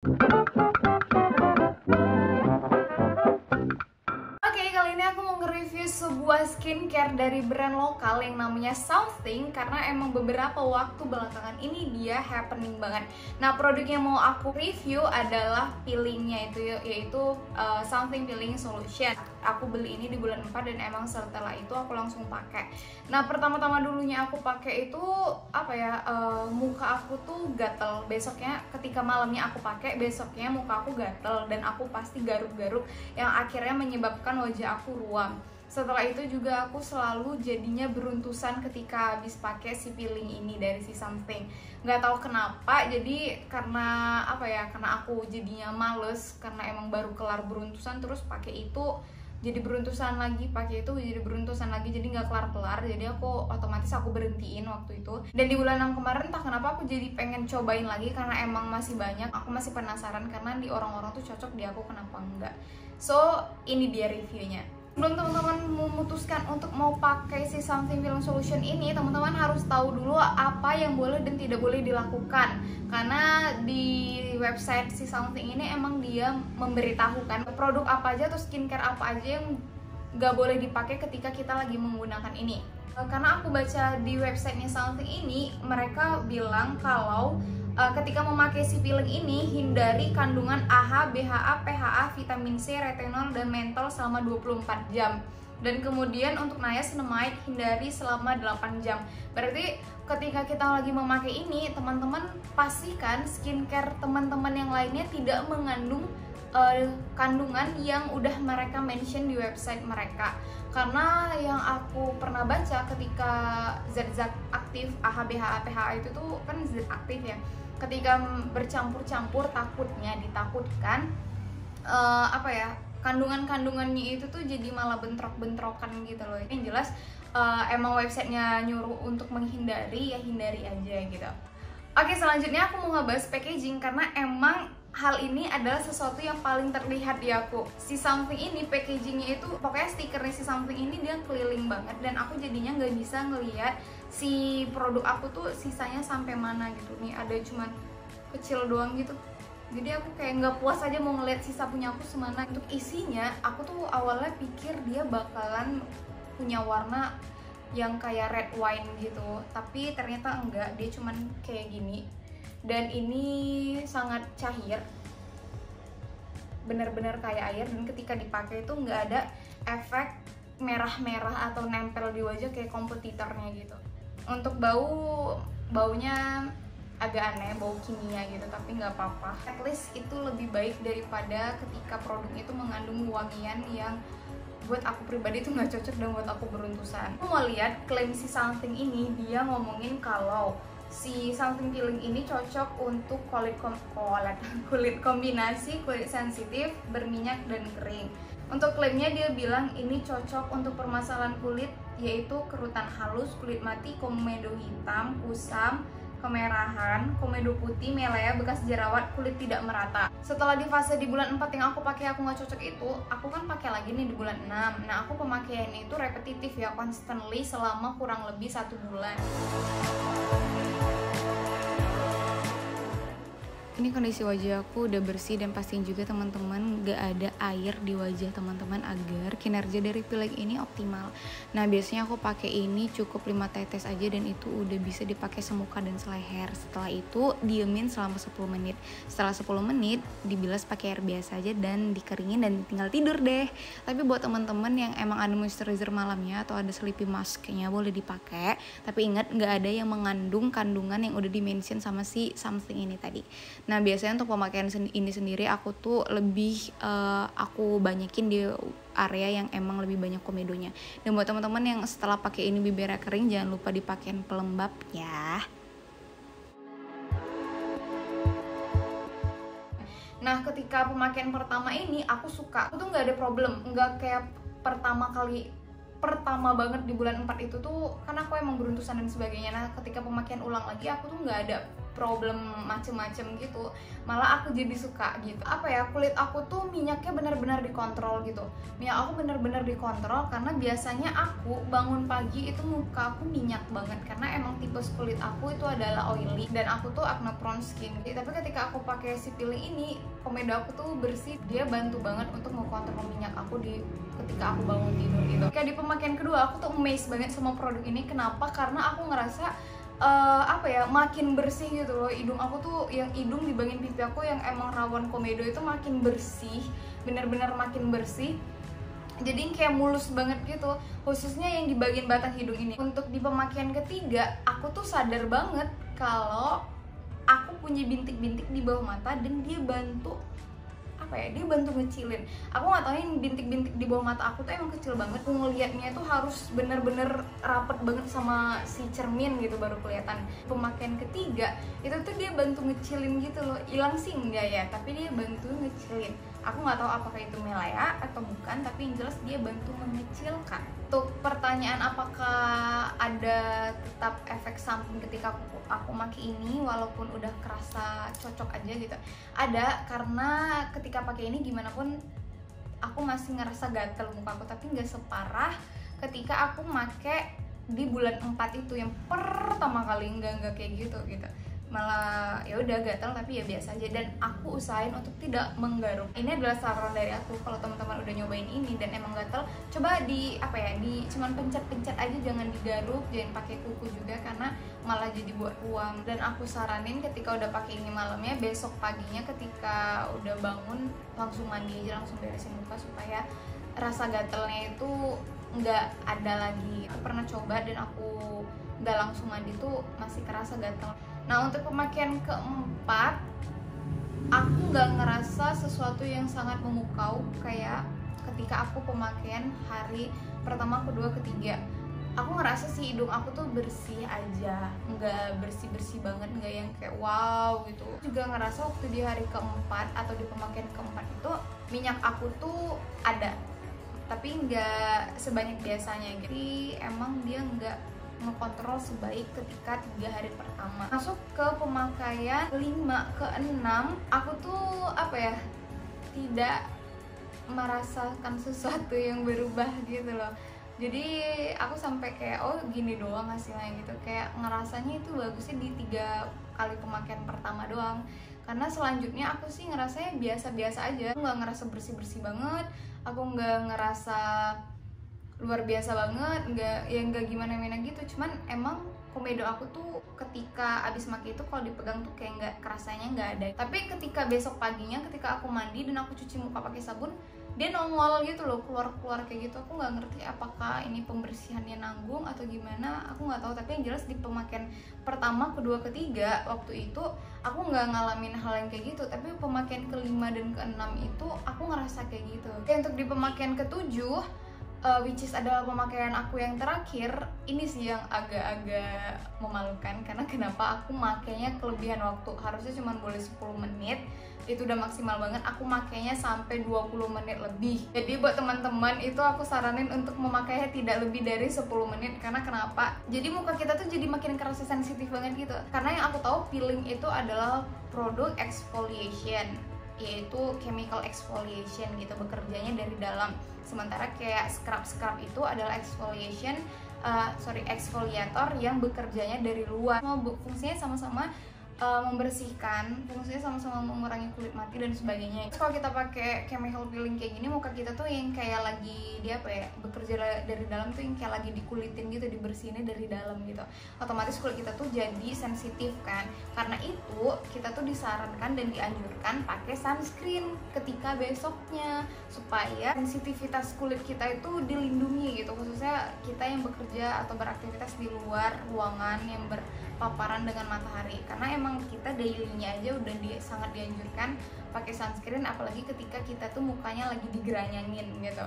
Oke, kali ini aku mau nge-review sebuah skincare dari brand lokal yang namanya Something, karena emang beberapa waktu belakangan ini dia happening banget. Nah, produk yang mau aku review adalah peelingnya yaitu Something Peeling Solution. Aku beli ini di bulan 4 dan emang setelah itu aku langsung pakai. Nah, pertama-tama dulunya aku pakai itu muka aku tuh gatel. Besoknya ketika malamnya aku pakai, besoknya muka aku gatel dan aku pasti garuk-garuk yang akhirnya menyebabkan wajah aku ruam. Setelah itu juga aku selalu jadinya beruntusan ketika habis pakai si peeling ini dari si Something. Nggak tahu kenapa, jadi karena karena aku jadinya males karena emang baru kelar beruntusan terus pakai itu, jadi beruntusan lagi, pakai itu jadi beruntusan lagi, jadi nggak kelar-kelar. Jadi aku otomatis aku berhentiin waktu itu. Dan di bulan 6 kemarin entah kenapa aku jadi pengen cobain lagi karena emang masih banyak. Aku masih penasaran karena di orang-orang tuh cocok, di aku kenapa enggak. So, ini dia reviewnya. Sebelum teman-teman memutuskan untuk mau pakai si Something Peeling Solution ini, teman-teman harus tahu dulu apa yang boleh dan tidak boleh dilakukan. Karena di website si Something ini emang dia memberitahukan produk apa aja atau skincare apa aja yang nggak boleh dipakai ketika kita lagi menggunakan ini. Karena aku baca di websitenya Something ini, mereka bilang kalau ketika memakai si peeling ini, hindari kandungan AHA, BHA, PHA, vitamin C, retinol, dan mentol selama 24 jam. Dan kemudian untuk niacinamide hindari selama 8 jam. Berarti ketika kita lagi memakai ini, teman-teman pastikan skincare teman-teman yang lainnya tidak mengandung kandungan yang udah mereka mention di website mereka. Karena yang aku pernah baca ketika zat-zat aktif AHA, BHA, PHA itu tuh kan zat aktif ya. Ketika bercampur-campur ditakutkan kandungan-kandungannya itu tuh jadi malah bentrok-bentrokan gitu loh. Yang jelas emang websitenya nyuruh untuk menghindari, ya hindari aja gitu. Oke, selanjutnya aku mau ngebahas packaging karena emang hal ini adalah sesuatu yang paling terlihat di aku. Si Something ini packagingnya itu, pokoknya stikernya si Something ini dia keliling banget dan aku jadinya nggak bisa ngelihat si produk aku tuh sisanya sampai mana gitu. Nih ada cuman kecil doang gitu. Jadi aku kayak nggak puas aja mau ngeliat sisa punya aku semana. Untuk isinya, aku tuh awalnya pikir dia bakalan punya warna yang kayak red wine gitu, tapi ternyata enggak, dia cuman kayak gini. Dan ini sangat cair, bener-bener kayak air, dan ketika dipakai itu nggak ada efek merah-merah atau nempel di wajah kayak kompetitornya gitu. Untuk baunya agak aneh, bau kimia gitu, tapi nggak apa-apa. At least itu lebih baik daripada ketika produk itu mengandung wangian yang buat aku pribadi itu nggak cocok dan buat aku beruntusan. Aku mau lihat klaim si Something ini, dia ngomongin kalau si Something Peeling ini cocok untuk kulit kombinasi, kulit sensitif, berminyak dan kering. Untuk klaimnya dia bilang ini cocok untuk permasalahan kulit yaitu kerutan halus, kulit mati, komedo hitam, kusam, kemerahan, komedo putih, melea, bekas jerawat, kulit tidak merata. Setelah di fase di bulan 4 yang aku pakai aku nggak cocok itu, aku kan pakai lagi nih di bulan 6. Nah, aku pemakaiannya itu repetitif ya, constantly selama kurang lebih 1 bulan. Ini kondisi wajah aku udah bersih dan pastiin juga teman-teman gak ada air di wajah teman-teman agar kinerja dari peeling ini optimal. Nah, biasanya aku pakai ini cukup 5 tetes aja dan itu udah bisa dipakai semuka dan seleher. Setelah itu diemin selama 10 menit. Setelah 10 menit dibilas pakai air biasa aja dan dikeringin dan tinggal tidur deh. Tapi buat teman-teman yang emang ada moisturizer malamnya atau ada sleepy masknya boleh dipakai. Tapi ingat gak ada yang mengandung kandungan yang udah di-mention sama si Something ini tadi. Nah, biasanya untuk pemakaian ini sendiri aku tuh lebih aku banyakin di area yang emang lebih banyak komedonya. Dan buat teman-teman yang setelah pakai ini bibirnya kering, jangan lupa dipakein pelembab ya. Nah, ketika pemakaian pertama ini aku suka, aku tuh nggak ada problem, nggak kayak pertama banget di bulan 4 itu tuh, karena aku emang beruntusan dan sebagainya. Nah, ketika pemakaian ulang lagi aku tuh nggak ada problem macem-macem gitu, malah aku jadi suka gitu. Apa ya, kulit aku tuh minyaknya benar-benar dikontrol gitu. Minyak aku benar-benar dikontrol karena biasanya aku bangun pagi itu muka aku minyak banget karena emang tipe kulit aku itu adalah oily dan aku tuh acne prone skin. Tapi ketika aku pakai si peeling ini, komedo aku tuh bersih, dia bantu banget untuk mengontrol minyak aku ketika aku bangun tidur gitu. Kayak di pemakaian kedua aku tuh amazed banget sama produk ini. Kenapa? Karena aku ngerasa apa ya, makin bersih gitu loh. Hidung aku tuh, yang hidung di bagian pipi aku yang emang rawan komedo itu makin bersih, bener-bener makin bersih. Jadi kayak mulus banget gitu, khususnya yang di bagian batang hidung ini. Untuk di pemakaian ketiga, aku tuh sadar banget kalau aku punya bintik-bintik di bawah mata dan dia bantu dia bantu ngecilin. Aku nggak tahu ini bintik-bintik di bawah mata aku tuh emang kecil banget. Aku ngeliatnya tuh harus bener-bener rapet banget sama si cermin gitu baru kelihatan. Pemakaian ketiga itu tuh dia bantu ngecilin gitu loh. Hilang sih enggak ya, tapi dia bantu ngecilin. Aku nggak tahu apakah itu Melaya atau bukan, tapi yang jelas dia bantu mengecilkan. Untuk pertanyaan apakah ada tetap efek samping ketika aku pakai ini walaupun udah kerasa cocok aja gitu, ada. Karena ketika pakai ini gimana pun aku masih ngerasa gatel muka aku, tapi nggak separah ketika aku pakai di bulan 4 itu yang pertama kali. Nggak kayak gitu. Malah ya udah gatal tapi ya biasa aja, dan aku usahain untuk tidak menggaruk. Ini adalah saran dari aku, kalau teman-teman udah nyobain ini dan emang gatal, coba cuman pencet-pencet aja, jangan digaruk, jangan pakai kuku juga karena malah jadi buat uang. Dan aku saranin ketika udah pakai ini malamnya, besok paginya ketika udah bangun langsung mandi aja, langsung beresin muka supaya rasa gatalnya itu nggak ada lagi. Aku pernah coba dan aku nggak langsung mandi tuh masih kerasa gatal. Nah, untuk pemakaian keempat, aku nggak ngerasa sesuatu yang sangat memukau kayak ketika aku pemakaian hari pertama, kedua, ketiga. Aku ngerasa sih hidung aku tuh bersih aja, nggak bersih-bersih banget, nggak yang kayak wow gitu. Juga ngerasa waktu di hari keempat atau di pemakaian keempat itu minyak aku tuh ada, tapi nggak sebanyak biasanya. Jadi emang dia nggak ngekontrol sebaik ketika 3 hari pertama. Masuk ke pemakaian 5 ke 6, aku tuh tidak merasakan sesuatu yang berubah gitu loh. Jadi aku sampai kayak oh gini doang hasilnya gitu, kayak ngerasanya itu bagusnya di 3 kali pemakaian pertama doang. Karena selanjutnya aku sih ngerasanya biasa-biasa aja. Aku nggak ngerasa bersih-bersih banget, aku nggak ngerasa luar biasa banget, nggak gimana-gimana gitu. Cuman emang komedo aku tuh ketika abis pakai itu kalau dipegang tuh kayak nggak, kerasanya nggak ada. Tapi ketika besok paginya ketika aku mandi dan aku cuci muka pakai sabun, dia nongol gitu loh, keluar kayak gitu. Aku nggak ngerti apakah ini pembersihannya nanggung atau gimana, aku nggak tahu. Tapi yang jelas di pemakaian pertama, kedua, ketiga waktu itu aku nggak ngalamin hal yang kayak gitu. Tapi pemakaian kelima dan keenam itu aku ngerasa kayak gitu. Oke, untuk di pemakaian ketujuh, which is adalah pemakaian aku yang terakhir, ini sih yang agak-agak memalukan. Karena kenapa aku makainya kelebihan waktu, harusnya cuma boleh 10 menit, itu udah maksimal banget. Aku makainya sampai 20 menit lebih. Jadi buat teman-teman itu aku saranin untuk memakainya tidak lebih dari 10 menit. Karena kenapa? Jadi muka kita tuh jadi makin kerasa sensitif banget gitu. Karena yang aku tahu peeling itu adalah produk exfoliation, yaitu chemical exfoliation gitu, bekerjanya dari dalam. Sementara kayak scrub itu adalah exfoliator yang bekerjanya dari luar. Fungsinya sama-sama membersihkan, fungsinya sama-sama mengurangi kulit mati dan sebagainya. Terus kalau kita pakai chemical peeling kayak gini, muka kita tuh yang kayak lagi bekerja dari dalam tuh yang kayak lagi dikulitin gitu, dibersihinnya dari dalam gitu. Otomatis kulit kita tuh jadi sensitif kan. Karena itu kita tuh disarankan dan dianjurkan pakai sunscreen ketika besoknya supaya sensitivitas kulit kita itu dilindungi gitu, khususnya kita yang bekerja atau beraktivitas di luar ruangan yang berpaparan dengan matahari. Karena emang kita dailynya aja udah sangat dianjurkan pakai sunscreen, apalagi ketika kita tuh mukanya lagi digeranyangin gitu.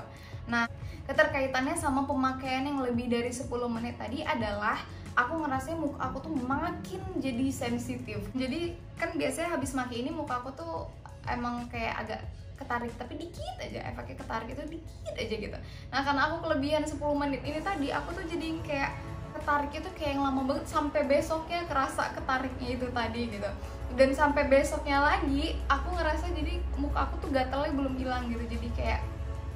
Nah, keterkaitannya sama pemakaian yang lebih dari 10 menit tadi adalah aku ngerasain muka aku tuh makin jadi sensitif. Jadi kan biasanya habis pakai ini muka aku tuh emang kayak agak ketarik, tapi dikit aja, efeknya ketarik itu dikit aja gitu. Nah, karena aku kelebihan 10 menit ini tadi, aku tuh jadi kayak ketariknya tuh kayak yang lama banget, sampai besoknya kerasa ketariknya itu tadi gitu. Dan sampai besoknya lagi aku ngerasa jadi muka aku tuh gatalnya belum hilang gitu, jadi kayak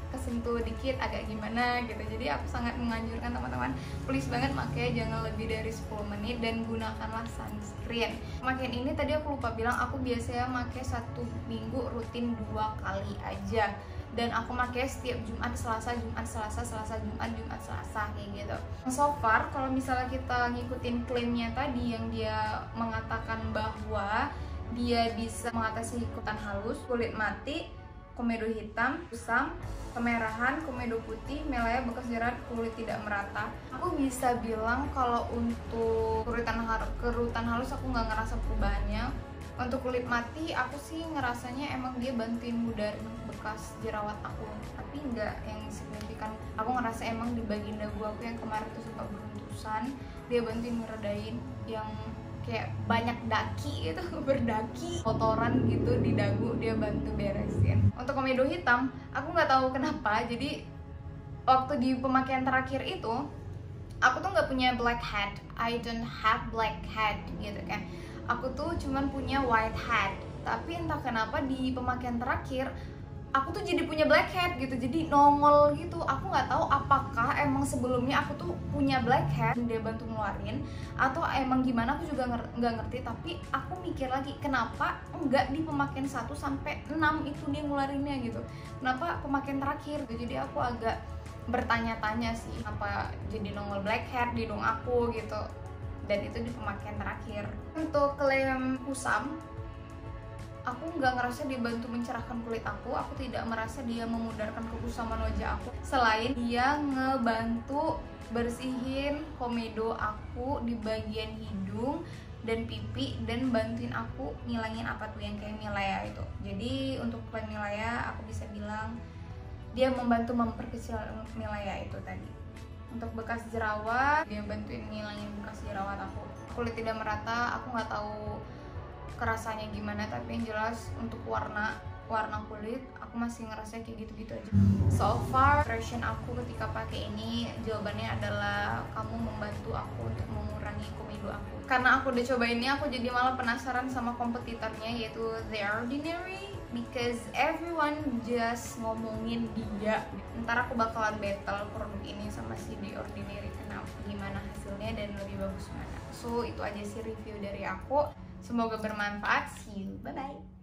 kesentuh dikit agak gimana gitu. Jadi aku sangat menganjurkan teman-teman, please banget makanya jangan lebih dari 10 menit dan gunakanlah sunscreen. Pemakaian ini tadi aku lupa bilang, aku biasanya pakai 1 minggu rutin 2 kali aja, dan aku pakai setiap Jumat, Selasa, Jumat, Selasa, Selasa, Jumat, Jumat, Selasa kayak gitu. So far kalau misalnya kita ngikutin klaimnya tadi yang dia mengatakan bahwa dia bisa mengatasi ikutan halus, kulit mati, komedo hitam, kusam, kemerahan, komedo putih, melayang, bekas jerat, kulit tidak merata. Aku bisa bilang kalau untuk kerutan halus aku nggak ngerasa perubahannya. Untuk kulit mati aku sih ngerasanya emang dia bantuin mudarin bekas jerawat aku, tapi nggak yang signifikan. Aku ngerasa emang di bagian dagu aku yang kemarin tuh suka beruntusan, dia bantuin ngeredain yang kayak banyak daki itu berdaki kotoran gitu di dagu, dia bantu beresin. Untuk komedo hitam aku nggak tahu kenapa, jadi waktu di pemakaian terakhir itu aku tuh nggak punya blackhead, I don't have blackhead gitu kan, aku tuh cuman punya whitehead. Tapi entah kenapa di pemakaian terakhir aku tuh jadi punya blackhead gitu, jadi nongol gitu. Aku nggak tahu apakah emang sebelumnya aku tuh punya blackhead dia bantu ngeluarin atau emang gimana, aku juga nggak ngerti. Tapi aku mikir lagi, kenapa enggak di pemakaian 1 sampai 6 itu dia ngeluarinnya gitu, kenapa pemakaian terakhir gitu. Jadi aku agak bertanya-tanya sih apa jadi nongol blackhead di hidung aku gitu, dan itu di pemakaian terakhir. Untuk klaim kusam, aku nggak ngerasa dia bantu mencerahkan kulit aku tidak merasa dia memudarkan kekusaman wajah aku, selain dia ngebantu bersihin komedo aku di bagian hidung dan pipi, dan bantuin aku ngilangin apa tuh yang kayak milaya itu. Jadi untuk klaim milaya aku bisa bilang dia membantu memperkecil milaya itu tadi. Untuk bekas jerawat, dia bantuin ngilangin bekas jerawat aku. Kulit tidak merata, aku nggak tahu kerasanya gimana, tapi yang jelas untuk warna kulit aku masih ngerasa kayak gitu-gitu aja. So far impression aku ketika pakai ini, jawabannya adalah kamu membantu aku untuk mengurangi komedo aku. Karena aku udah coba ini, aku jadi malah penasaran sama kompetitornya yaitu The Ordinary, because everyone just ngomongin dia. Ntar aku bakalan battle produk ini sama si The Ordinary, kenapa, gimana hasilnya dan lebih bagus mana. So itu aja sih review dari aku, semoga bermanfaat. See you, bye bye.